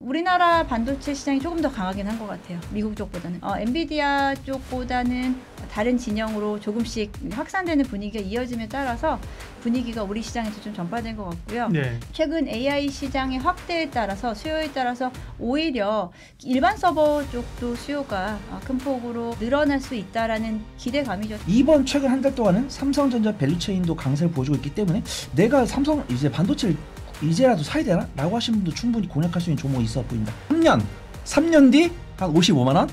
우리나라 반도체 시장이 조금 더 강하긴 한 것 같아요. 미국 쪽보다는. 엔비디아 쪽보다는 다른 진영으로 조금씩 확산되는 분위기가 이어짐에 따라서 분위기가 우리 시장에서 좀 전파된 것 같고요. 네. 최근 AI 시장의 확대에 따라서 수요에 따라서 오히려 일반 서버 쪽도 수요가 큰 폭으로 늘어날 수 있다라는 기대감이죠. 이번 최근 한 달 동안은 삼성전자 밸류체인도 강세를 보여주고 있기 때문에 내가 삼성 이제 반도체를 이제라도 사야 되나? 라고 하시는 분도 충분히 공략할 수 있는 종목이 있어 보인다. 3년 뒤 한 55만원,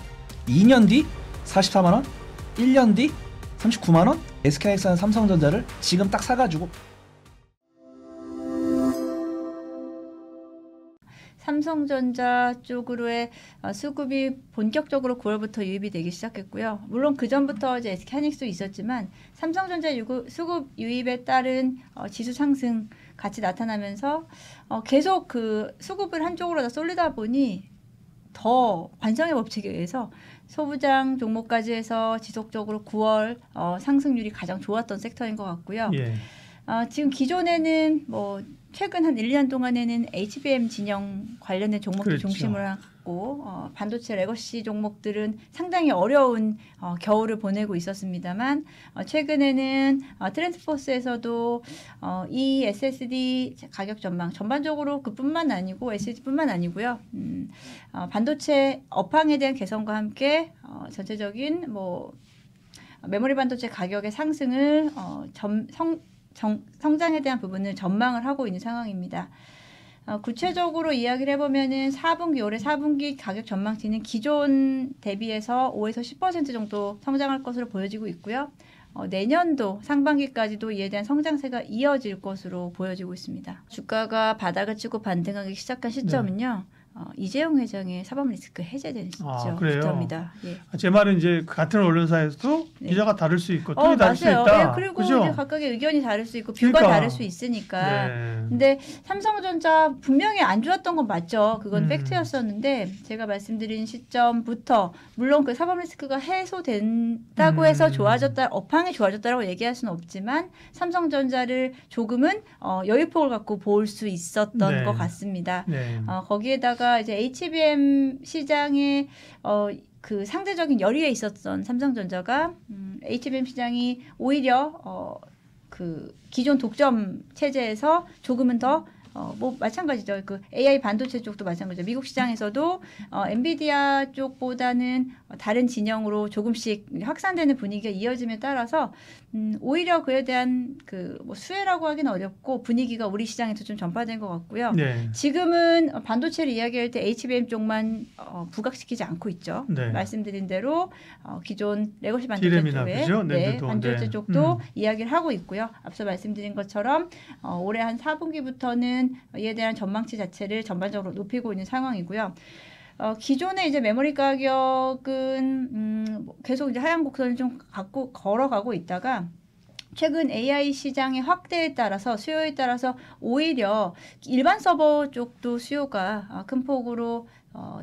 2년 뒤 44만원, 1년 뒤 39만원, SK하이닉스는 삼성전자를 지금 딱 사가지고 삼성전자 쪽으로의 수급이 본격적으로 9월부터 유입이 되기 시작했고요. 물론 그 전부터 이제 SK하이닉스도 있었지만 삼성전자 수급 유입에 따른 지수 상승 같이 나타나면서 계속 그 수급을 한쪽으로 다 쏠리다 보니 더 관성의 법칙에 의해서 소부장 종목까지 해서 지속적으로 9월 상승률이 가장 좋았던 섹터인 것 같고요. 예. 지금 기존에는 뭐 최근 한 1년 동안에는 HBM 진영 관련된 종목들 그렇죠. 중심으로 하고 반도체 레거시 종목들은 상당히 어려운 겨울을 보내고 있었습니다만 최근에는 트랜스포스에서도 이 SSD 가격 전망 전반적으로 그뿐만 아니고 SSD뿐만 아니고요. 반도체 업황에 대한 개선과 함께 전체적인 뭐 메모리 반도체 가격의 상승을 성장에 대한 부분을 전망을 하고 있는 상황입니다. 구체적으로 이야기를 해보면은 4분기 올해 4분기 가격 전망치는 기존 대비해서 5에서 10% 정도 성장할 것으로 보여지고 있고요. 내년도 상반기까지도 이에 대한 성장세가 이어질 것으로 보여지고 있습니다. 주가가 바닥을 치고 반등하기 시작한 시점은요. 이재용 회장의 사법 리스크 해제된 시점입니다. 예. 제 말은 이제 같은 언론사에서도 네. 기자가 다를 수 있고 통이 다를 수 있다. 예, 그리고 그죠? 이제 각각의 의견이 다를 수 있고 뷰가 그러니까. 다를 수 있으니까. 네. 근데 삼성전자 분명히 안 좋았던 건 맞죠. 그건 팩트였었는데 제가 말씀드린 시점부터 물론 그 사법 리스크가 해소된다고 해서 좋아졌다, 업황이 좋아졌다라고 얘기할 수는 없지만 삼성전자를 조금은 여유폭을 갖고 볼 수 있었던 네. 것 같습니다. 네. 거기에다가 이제 HBM 시장에 그 상대적인 열의에 있었던 삼성전자가 HBM 시장이 오히려 그 기존 독점 체제에서 조금은 더 뭐 마찬가지죠. 그 AI 반도체 쪽도 마찬가지죠. 미국 시장에서도 엔비디아 쪽보다는 다른 진영으로 조금씩 확산되는 분위기가 이어짐에 따라서 오히려 그에 대한 그 뭐 수혜라고 하기는 어렵고 분위기가 우리 시장에서 좀 전파된 것 같고요. 네. 지금은 반도체를 이야기할 때 HBM 쪽만 부각시키지 않고 있죠. 네. 말씀드린 대로 기존 레거시 반도체 쪽에 네, 반도체 쪽도 이야기를 하고 있고요. 앞서 말씀드린 것처럼 올해 한 4분기부터는 이에 대한 전망치 자체를 전반적으로 높이고 있는 상황이고요. 기존의 이제 메모리 가격은 계속 이제 하향 곡선을 좀 걸어가고 있다가 최근 AI 시장의 확대에 따라서 수요에 따라서 오히려 일반 서버 쪽도 수요가 큰 폭으로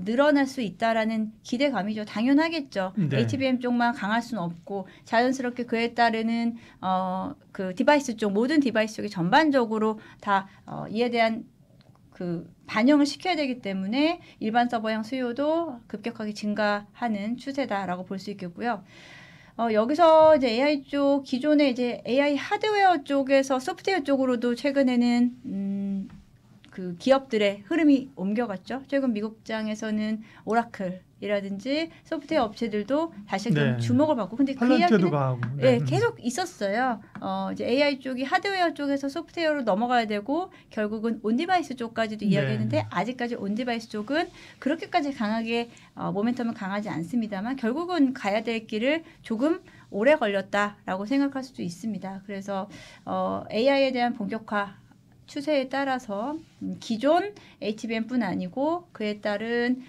늘어날 수 있다라는 기대감이죠. 당연하겠죠. 네. HBM 쪽만 강할 수는 없고 자연스럽게 그에 따르는 그 디바이스 쪽 모든 디바이스 쪽이 전반적으로 다 이에 대한 그 반영을 시켜야 되기 때문에 일반 서버형 수요도 급격하게 증가하는 추세다라고 볼 수 있겠고요. 여기서 이제 AI 쪽 기존의 이제 AI 하드웨어 쪽에서 소프트웨어 쪽으로도 최근에는 그 기업들의 흐름이 옮겨갔죠. 최근 미국장에서는 오라클이라든지 소프트웨어 업체들도 다시 좀 주목을 받고, 근데 그 이야기는 계속 있었어요. 이제 AI 쪽이 하드웨어 쪽에서 소프트웨어로 넘어가야 되고 결국은 온디바이스 쪽까지도 이야기했는데 아직까지 온디바이스 쪽은 그렇게까지 강하게 모멘텀은 강하지 않습니다만 결국은 가야 될 길을 조금 오래 걸렸다라고 생각할 수도 있습니다. 그래서 AI에 대한 본격화 추세에 따라서 기존 HBM뿐 아니고 그에 따른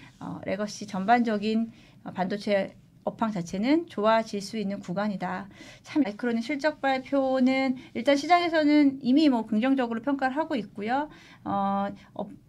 레거시 전반적인 반도체 업황 자체는 좋아질 수 있는 구간이다. 참 마이크론의 실적 발표는 일단 시장에서는 이미 뭐 긍정적으로 평가를 하고 있고요.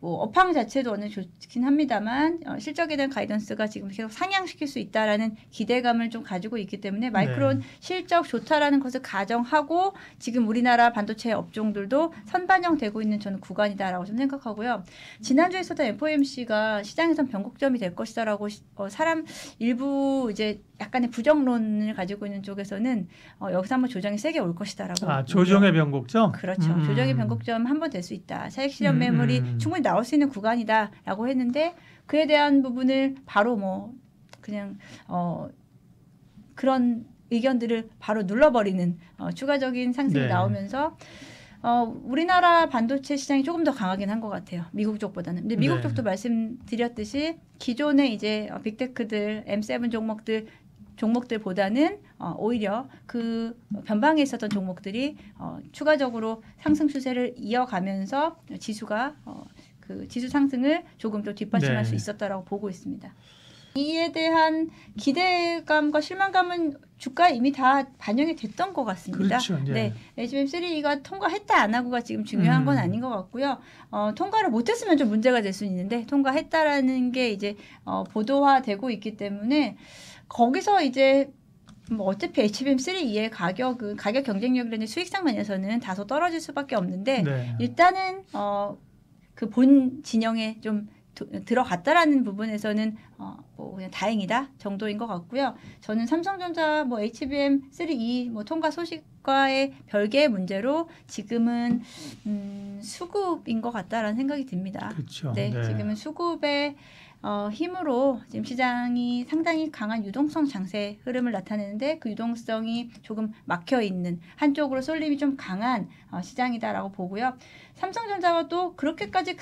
업황 자체도 어느 좋긴 합니다만 실적에 대한 가이던스가 지금 계속 상향시킬 수 있다라는 기대감을 좀 가지고 있기 때문에 마이크론 네. 실적 좋다라는 것을 가정하고 지금 우리나라 반도체 업종들도 선반영되고 있는 저는 구간이다라고 좀 생각하고요. 지난주에 있었던 FOMC가 시장에선 변곡점이 될 것이다라고 사람 일부 이제 약간의 부정론을 가지고 있는 쪽에서는 여기서 한번 조정이 세게 올 것이다라고. 조정의 변곡점. 그렇죠. 조정의 변곡점 한 번 될 수 있다. 차익 실현 매물이 충분히 나올 수 있는 구간이다라고 했는데 그에 대한 부분을 바로 뭐 그냥 그런 의견들을 바로 눌러버리는 추가적인 상승이 네. 나오면서. 우리나라 반도체 시장이 조금 더 강하긴 한 것 같아요. 미국 쪽보다는. 근데 미국 네. 쪽도 말씀드렸듯이 기존의 이제 빅테크들, M7 종목들보다는 오히려 그 변방에 있었던 종목들이 추가적으로 상승 추세를 이어가면서 지수가 그 지수 상승을 조금 더 뒷받침할 네. 수 있었다라고 보고 있습니다. 이에 대한 기대감과 실망감은 주가에 이미 다 반영이 됐던 것 같습니다. 그렇죠. 네, HBM3가 통과했다 안 하고가 지금 중요한 건 아닌 것 같고요. 통과를 못했으면 좀 문제가 될 수 있는데 통과했다라는 게 이제 보도화되고 있기 때문에 거기서 이제 뭐 어차피 HBM3의 가격은 가격 경쟁력이라는 수익성 면에서는 다소 떨어질 수밖에 없는데 네. 일단은 그 본 진영에 좀 들어갔다라는 부분에서는 뭐 그냥 다행이다 정도인 것 같고요. 저는 삼성전자 뭐 HBM3E 뭐 통과 소식과의 별개의 문제로 지금은 수급인 것 같다라는 생각이 듭니다. 그렇죠. 네, 네. 지금은 수급의 힘으로 지금 시장이 상당히 강한 유동성 장세 흐름을 나타내는데 그 유동성이 조금 막혀 있는 한쪽으로 쏠림이 좀 강한 시장이다라고 보고요. 삼성전자가 또 그렇게까지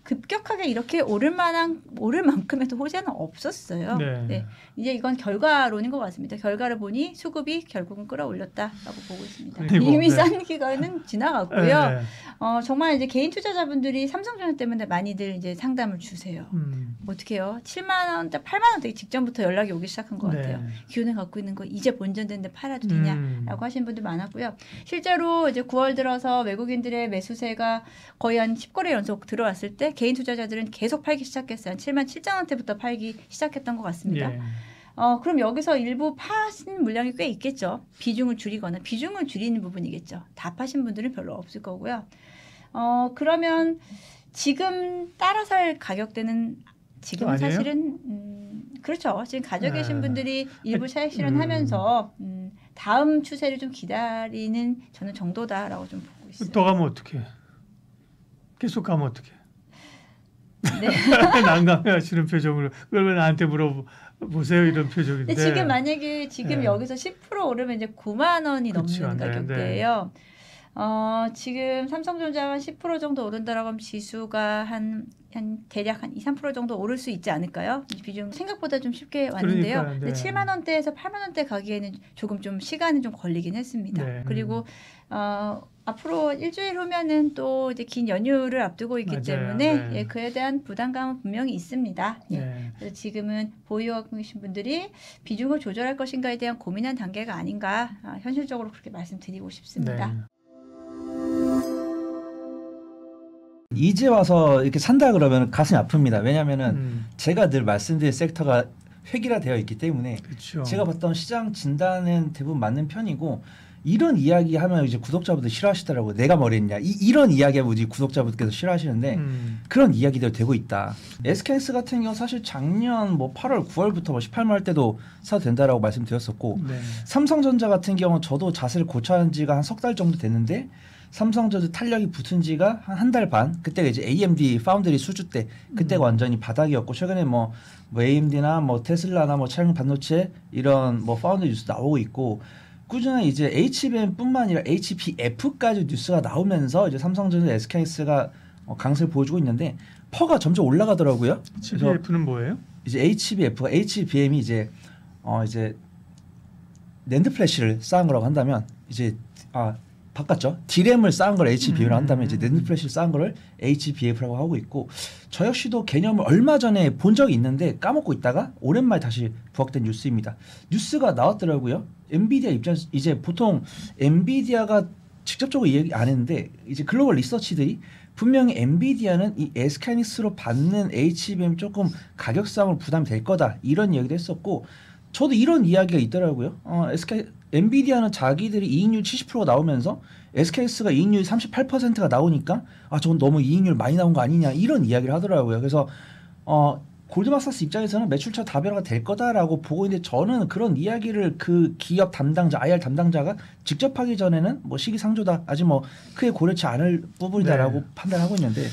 급격하게 이렇게 오를 만큼의 또 호재는 없었어요. 네. 네. 이제 이건 결과론인 것 같습니다. 결과를 보니 수급이 결국은 끌어올렸다라고 보고 있습니다. 그리고, 이미 네. 싼 기간은 지나갔고요. 네. 정말 이제 개인 투자자분들이 삼성전자 때문에 많이들 이제 상담을 주세요. 어떻게 해요? 7만 원대, 8만 원대 직전부터 연락이 오기 시작한 것 같아요. 네. 기운을 갖고 있는 거 이제 본전됐는데 팔아도 되냐라고 하시는 분들 많았고요. 실제로 이제 9월 들어서 외국인들의 매수세가 거의 한 10거래 연속 들어왔을 때 개인 투자자들은 계속 팔기 시작했어요. 한 7만 7천 원대부터 팔기 시작했던 것 같습니다. 예. 그럼 여기서 일부 파신 물량이 꽤 있겠죠. 비중을 줄이는 부분이겠죠. 다 파신 분들은 별로 없을 거고요. 그러면 지금 따라 살 가격대는 지금 아니에요? 사실은 그렇죠. 지금 가지고 계신 분들이 일부 차익 실현하면서 다음 추세를 좀 기다리는 저는 정도다라고 좀 보고 있어요. 또 가면 어떡해? 계속 가면 어떡해? 네. 난감해하시는 표정으로 그걸 왜 나한테 물어보세요 이런 표정인데. 근데 지금 만약에 지금 네. 여기서 10% 오르면 이제 9만 원이 그렇죠. 넘는 네, 가격대예요. 지금 삼성전자가 한 10% 정도 오른다라고 하면 지수가 한 대략 한 2, 3% 정도 오를 수 있지 않을까요? 이 비중 생각보다 좀 쉽게 왔는데요. 그러니까요, 네. 근데 7만 원대에서 8만 원대 가기에는 조금 좀 시간이 좀 걸리긴 했습니다. 네. 그리고 앞으로 일주일 후면은 또 이제 긴 연휴를 앞두고 있기 맞아요. 때문에 네. 예, 그에 대한 부담감은 분명히 있습니다. 예. 네. 그래서 지금은 보유하고 계신 분들이 비중을 조절할 것인가에 대한 고민한 단계가 아닌가 현실적으로 그렇게 말씀드리고 싶습니다. 네. 이제 와서 이렇게 산다 그러면 가슴이 아픕니다. 왜냐하면은 제가 늘 말씀드린 섹터가 획일화되어 있기 때문에 그렇죠. 제가 봤던 시장 진단은 대부분 맞는 편이고 이런 이야기 하면 이제 구독자분들 싫어하시더라고요. 내가 뭐랬냐. 이런 이야기하면 이제 구독자분들께서 싫어하시는데 그런 이야기대로 되고 있다. SKS 같은 경우 사실 작년 뭐 8월, 9월부터 뭐 18만 할 때도 사도 된다라고 말씀드렸었고 네. 삼성전자 같은 경우 저도 자세를 고쳐한 지가 한 석 달 정도 됐는데 삼성전자 탄력이 붙은 지가 한 달 반. 그때가 이제 AMD 파운드리 수주 때 그때가 완전히 바닥이었고 최근에 뭐 AMD나 뭐 테슬라나 뭐 차량 반도체 이런 뭐 파운드리 뉴스 나오고 있고 꾸준히 이제 HBM뿐만 아니라 HBF까지 뉴스가 나오면서 이제 삼성전자, SKS가 강세를 보여주고 있는데 퍼가 점점 올라가더라고요. HBF는 뭐예요? 이제 HBM이 이제 낸드 플래시를 쌓은 거라고 한다면 이제 바꿨죠. D램을 쌓은 걸 HBF로 한 다음에 이제 낸드 플래시를 쌓은 거를 HBF라고 하고 있고 저 역시도 개념을 얼마 전에 본 적이 있는데 까먹고 있다가 오랜만에 다시 부각된 뉴스입니다. 뉴스가 나왔더라고요. 엔비디아 입장에서 이제 보통 엔비디아가 직접적으로 얘기 안 했는데 이제 글로벌 리서치들이 분명히 엔비디아는 이 SK하이닉스로 받는 HBM 조금 가격상으로 부담이 될 거다 이런 이야기도 했었고 저도 이런 이야기가 있더라고요. 엔비디아는 자기들이 이익률 70%가 나오면서 SK하이닉스가 이익률 38%가 나오니까 아 저건 너무 이익률 많이 나온 거 아니냐 이런 이야기를 하더라고요. 그래서 골드만삭스 입장에서는 매출처 다변화가 될 거다라고 보고 있는데 저는 그런 이야기를 그 기업 담당자, IR 담당자가 직접 하기 전에는 뭐 시기상조다, 아직 뭐 크게 고려치 않을 부분이다라고 판단하고 있는데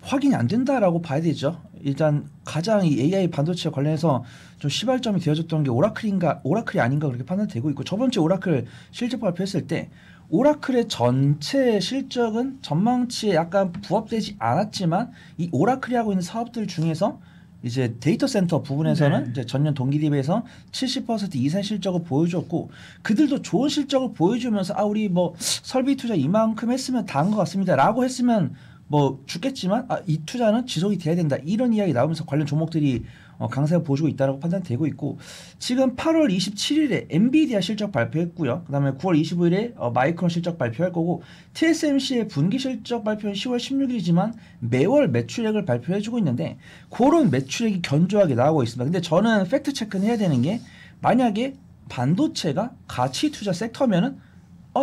확인이 안 된다라고 봐야 되죠. 일단 가장 이 AI 반도체 관련해서 좀 시발점이 되어졌던 게 오라클이 아닌가 그렇게 판단되고 있고 저번 주에 오라클 실적 발표했을 때 오라클의 전체 실적은 전망치에 약간 부합되지 않았지만 이 오라클이 하고 있는 사업들 중에서 이제 데이터 센터 부분에서는 이제 전년 동기 대비해서 70% 이상 실적을 보여줬고 그들도 좋은 실적을 보여주면서 아 우리 뭐 설비 투자 이만큼 했으면 다 한 것 같습니다라고 했으면 뭐 죽겠지만 이 투자는 지속이 돼야 된다 이런 이야기 나오면서 관련 종목들이 강세를 보여주고 있다라고 판단되고 있고 지금 8월 27일에 엔비디아 실적 발표했고요. 그다음에 9월 25일에 마이크론 실적 발표할 거고 TSMC의 분기 실적 발표는 10월 16일이지만 매월 매출액을 발표해주고 있는데 그런 매출액이 견조하게 나오고 있습니다. 근데 저는 팩트 체크는 해야 되는 게 만약에 반도체가 가치 투자 섹터면은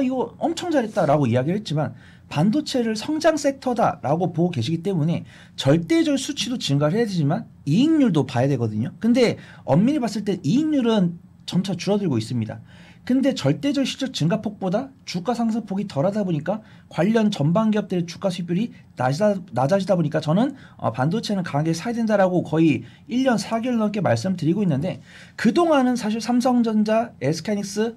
이거 엄청 잘했다라고 이야기를 했지만 반도체를 성장 섹터다라고 보고 계시기 때문에 절대적 수치도 증가를 해야 되지만 이익률도 봐야 되거든요. 근데 엄밀히 봤을 때 이익률은 점차 줄어들고 있습니다. 근데 절대적 실적 증가폭보다 주가 상승폭이 덜하다 보니까 관련 전방 기업들의 주가 수익률이 낮아지다 보니까 저는 반도체는 강하게 사야 된다라고 거의 1년 4개월 넘게 말씀드리고 있는데 그동안은 사실 삼성전자, SK하이닉스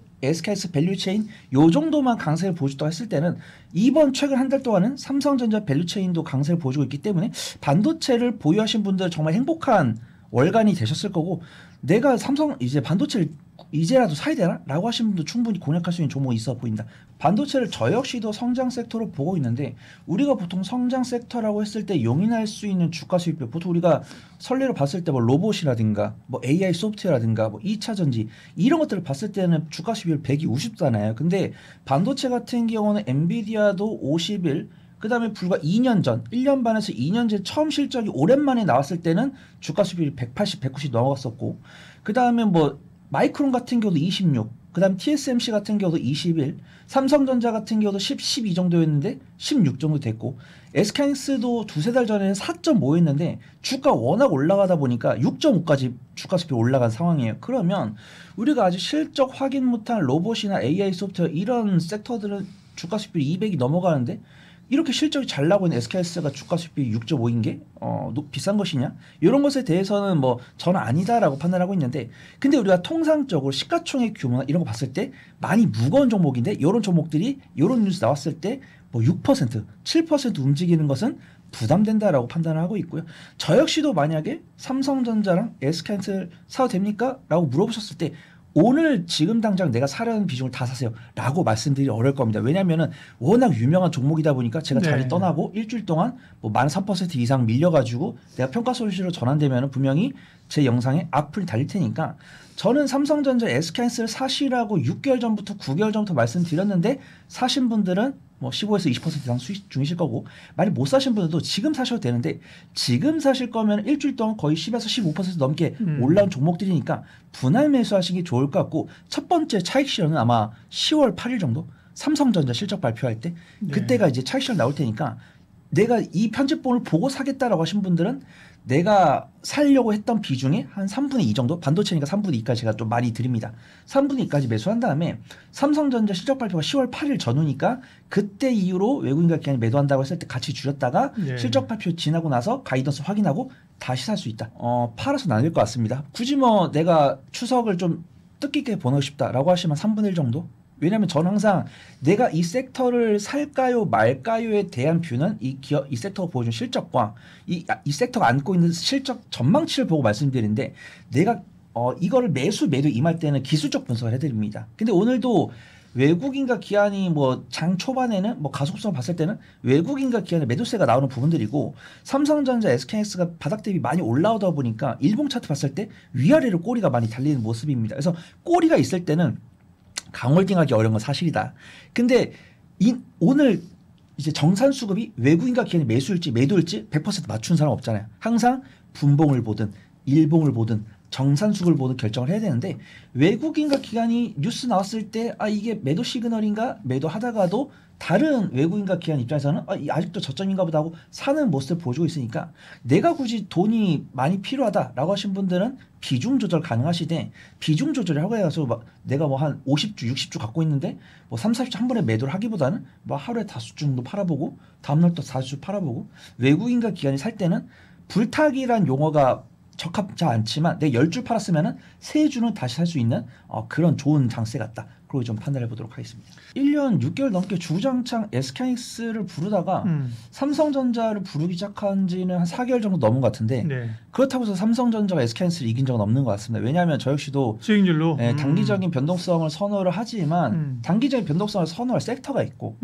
밸류체인 요 정도만 강세를 보여줬다고 했을 때는 이번 최근 한 달 동안은 삼성전자 밸류체인도 강세를 보여주고 있기 때문에 반도체를 보유하신 분들 정말 행복한 월간이 되셨을 거고 내가 삼성 이제 반도체를 이제라도 사야 되나? 라고 하신 분도 충분히 공략할 수 있는 종목이 있어 보인다. 반도체를 저 역시도 성장 섹터로 보고 있는데 우리가 보통 성장 섹터라고 했을 때 용인할 수 있는 주가 수익별 보통 우리가 선례로 봤을 때 뭐 로봇이라든가 뭐 AI 소프트웨어라든가 뭐 2차 전지 이런 것들을 봤을 때는 주가 수익별 100이 우습잖아요. 근데 반도체 같은 경우는 엔비디아도 51 그다음에 불과 2년 전, 1년 반에서 2년 전 처음 실적이 오랜만에 나왔을 때는 주가 수익률이 180, 190 넘어갔었고 그다음에 뭐 마이크론 같은 경우도 26, 그다음 TSMC 같은 경우도 21, 삼성전자 같은 경우도 10, 12 정도였는데 16 정도 됐고 SK하이닉스도 두세 달 전에는 4.5였는데 주가 워낙 올라가다 보니까 6.5까지 주가 수익이 올라간 상황이에요. 그러면 우리가 아직 실적 확인 못한 로봇이나 AI 소프트웨어 이런 섹터들은 주가 수익이 200이 넘어가는데 이렇게 실적이 잘 나고 있는 SK하이닉스가 주가 수익비 6.5인 게 비싼 것이냐? 이런 것에 대해서는 뭐 저는 아니다라고 판단하고 있는데 근데 우리가 통상적으로 시가총액 규모나 이런 거 봤을 때 많이 무거운 종목인데 이런 종목들이 이런 뉴스 나왔을 때 뭐 6%, 7% 움직이는 것은 부담된다라고 판단을 하고 있고요. 저 역시도 만약에 삼성전자랑 SK하이닉스를 사도 됩니까? 라고 물어보셨을 때 오늘 지금 당장 내가 사려는 비중을 다 사세요 라고 말씀드리기 어려울 겁니다. 왜냐하면 워낙 유명한 종목이다 보니까 제가 자리 떠나고 일주일 동안 뭐 13% 이상 밀려가지고 내가 평가 소식으로 전환되면 분명히 제 영상에 악플이 달릴 테니까 저는 삼성전자 SK하이닉스를 사시라고 6개월 전부터 9개월 전부터 말씀드렸는데 사신 분들은 뭐 15에서 20% 이상 수익 중이실 거고 만약 못 사신 분들도 지금 사셔도 되는데 지금 사실 거면 일주일 동안 거의 10에서 15% 넘게 올라온 종목들이니까 분할 매수하시는 게 좋을 것 같고 첫 번째 차익 실현은 아마 10월 8일 정도 삼성전자 실적 발표할 때 그때가 이제 차익 실현 나올 테니까 내가 이 편집본을 보고 사겠다라고 하신 분들은 내가 살려고 했던 비중의 한 3분의 2 정도 반도체니까 3분의 2까지 제가 좀 많이 드립니다. 3분의 2까지 매수한 다음에 삼성전자 실적 발표가 10월 8일 전후니까 그때 이후로 외국인과 기관이 매도한다고 했을 때 같이 줄였다가 실적 발표 지나고 나서 가이던스 확인하고 다시 살 수 있다. 팔아서 나눌 것 같습니다. 굳이 뭐 내가 추석을 좀 뜻깊게 보내고 싶다라고 하시면 3분의 1 정도? 왜냐하면 저는 항상 내가 이 섹터를 살까요 말까요에 대한 뷰는 이 섹터가 보여준 실적과 이 섹터가 안고 있는 실적 전망치를 보고 말씀드리는데 내가 이거를 매도 임할 때는 기술적 분석을 해드립니다. 근데 오늘도 외국인과 기관이 뭐 장 초반에는 뭐 가속성을 봤을 때는 외국인과 기관의 매도세가 나오는 부분들이고 삼성전자, SK하이닉스가 바닥 대비 많이 올라오다 보니까 일봉 차트 봤을 때 위아래로 꼬리가 많이 달리는 모습입니다. 그래서 꼬리가 있을 때는 강홀딩하기 어려운 건 사실이다. 근데 오늘 이제 정산 수급이 외국인과 기관이 매수일지 매도일지 100% 맞춘 사람 없잖아요. 항상 분봉을 보든 일봉을 보든 정산 수급을 보든 결정을 해야 되는데 외국인과 기관이 뉴스 나왔을 때 이게 매도 시그널인가 매도하다가도 다른 외국인과 기관 입장에서는 아직도 저점인가 보다 하고 사는 모습을 보여주고 있으니까 내가 굳이 돈이 많이 필요하다라고 하신 분들은 비중 조절 가능하시되 비중 조절을 하고 해서 막 내가 뭐 한 50주, 60주 갖고 있는데 뭐 3, 40주 한 번에 매도를 하기보다는 뭐 하루에 5주 정도 팔아보고 다음날 또 4주 팔아보고 외국인과 기관이 살 때는 불타기란 용어가 적합치 않지만 내가 10줄 팔았으면은 3주는 다시 살 수 있는 그런 좋은 장세 같다. 그걸 좀 판단해 보도록 하겠습니다. 1년 6개월 넘게 주구장창 SK하이닉스를 부르다가 삼성전자를 부르기 시작한 지는 한 4개월 정도 넘은 것 같은데 네. 그렇다고 해서 삼성전자가 SK하이닉스를 이긴 적은 없는 것 같습니다. 왜냐하면 저 역시도 수익률로 단기적인 변동성을 선호를 하지만 단기적인 변동성을 선호할 섹터가 있고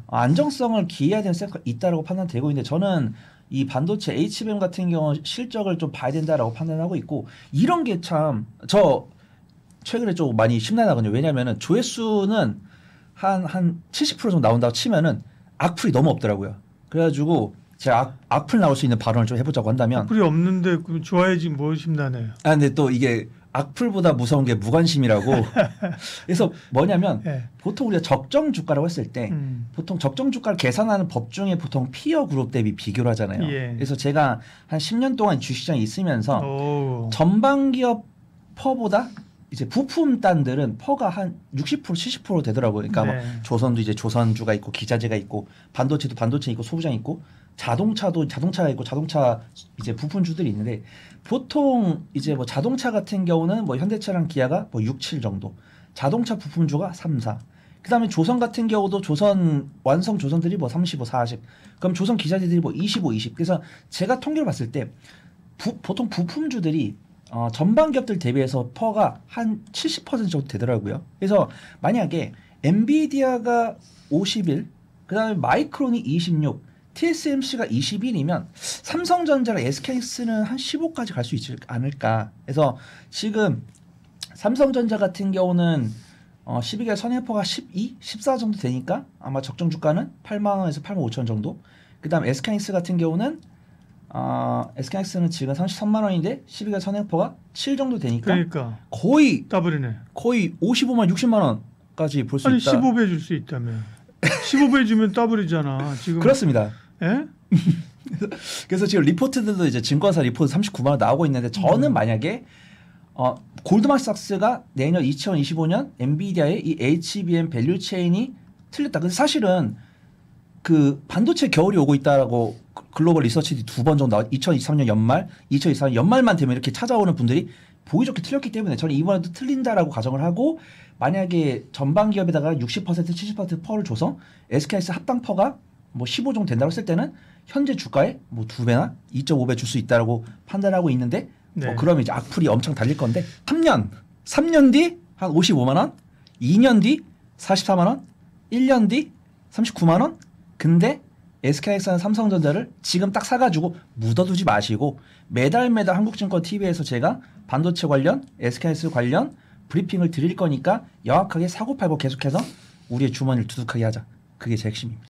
안정성을 기해야 되는 섹터가 있다고 판단되고 있는데 저는 이 반도체 HBM 같은 경우 실적을 좀 봐야 된다라고 판단하고 있고 이런 게 참 저 최근에 좀 많이 심란하거든요. 왜냐하면 조회수는 한 70% 정도 나온다고 치면은 악플이 너무 없더라고요. 그래가지고 제가 악플 나올 수 있는 발언을 좀 해보자고 한다면 악플이 없는데 그럼 좋아야지 뭐 심란해요. 근데 또 이게 악플보다 무서운 게 무관심이라고. 그래서 뭐냐면 네. 보통 우리가 적정 주가라고 했을 때 보통 적정 주가를 계산하는 법 중에 보통 피어 그룹 대비 비교를 하잖아요. 예. 그래서 제가 한 10년 동안 주식시장에 있으면서 오. 전방 기업 퍼보다 이제 부품단들은 퍼가 한 60% 70% 되더라고요. 그러니까 네. 뭐 조선도 이제 조선주가 있고 기자재가 있고 반도체도 반도체 있고 소부장 있고 자동차도 자동차가 있고 자동차 이제 부품주들이 있는데 보통 이제 뭐 자동차 같은 경우는 뭐 현대차랑 기아가 뭐 6, 7 정도, 자동차 부품주가 3, 4. 그다음에 조선 같은 경우도 조선 완성 조선들이 뭐 35, 40. 그럼 조선 기자재들이 뭐 25, 20. 그래서 제가 통계를 봤을 때 보통 부품주들이 전방 기업들 대비해서 퍼가 한 70% 정도 되더라고요. 그래서 만약에 엔비디아가 51, 그다음에 마이크론이 26, TSMC가 21이면 삼성전자랑 SK하이닉스는 한 15까지 갈 수 있지 않을까. 그래서 지금 삼성전자 같은 경우는 12개월 선행포가 12, 14 정도 되니까 아마 적정 주가는 8만 원에서 8만 5천 정도. 그다음 SK하이닉스 같은 경우는 SK하이닉스는 지금 33만 원인데 12개월 선행포가 7 정도 되니까 그러니까 거의 더블이네. 거의 55만 60만 원까지 볼 수 아니 있다. 15배 줄 수 있다며. 15배 주면 더블이잖아. 지금. 그렇습니다. 예? 그래서 지금 리포트들도 이제 증권사 리포트 39만 원 나오고 있는데 저는 만약에 골드만삭스가 내년 2025년 엔비디아의 이 HBM 밸류 체인이 틀렸다. 근데 사실은 그 반도체 겨울이 오고 있다라고 글로벌 리서치 2번 정도 2023년 연말, 2024년 연말만 되면 이렇게 찾아오는 분들이 보기 좋게 틀렸기 때문에 저는 이번에도 틀린다라고 가정을 하고 만약에 전방 기업에다가 60% 70% 퍼를 줘서 SK하이닉스 합당 퍼가 뭐 15 정도 된다고 했을 때는 현재 주가에 뭐 2배나 2.5배 줄 수 있다라고 판단하고 있는데 네. 그러면 이제 악플이 엄청 달릴 건데 3년 뒤 한 55만 원, 2년 뒤 44만 원, 1년 뒤 39만 원. 근데 SK하이닉스는 삼성전자를 지금 딱 사가지고 묻어두지 마시고 매달 한국증권 TV에서 제가 반도체 관련, SK하이닉스 관련 브리핑을 드릴 거니까 영악하게 사고팔고 계속해서 우리의 주머니를 두둑하게 하자. 그게 제 핵심입니다.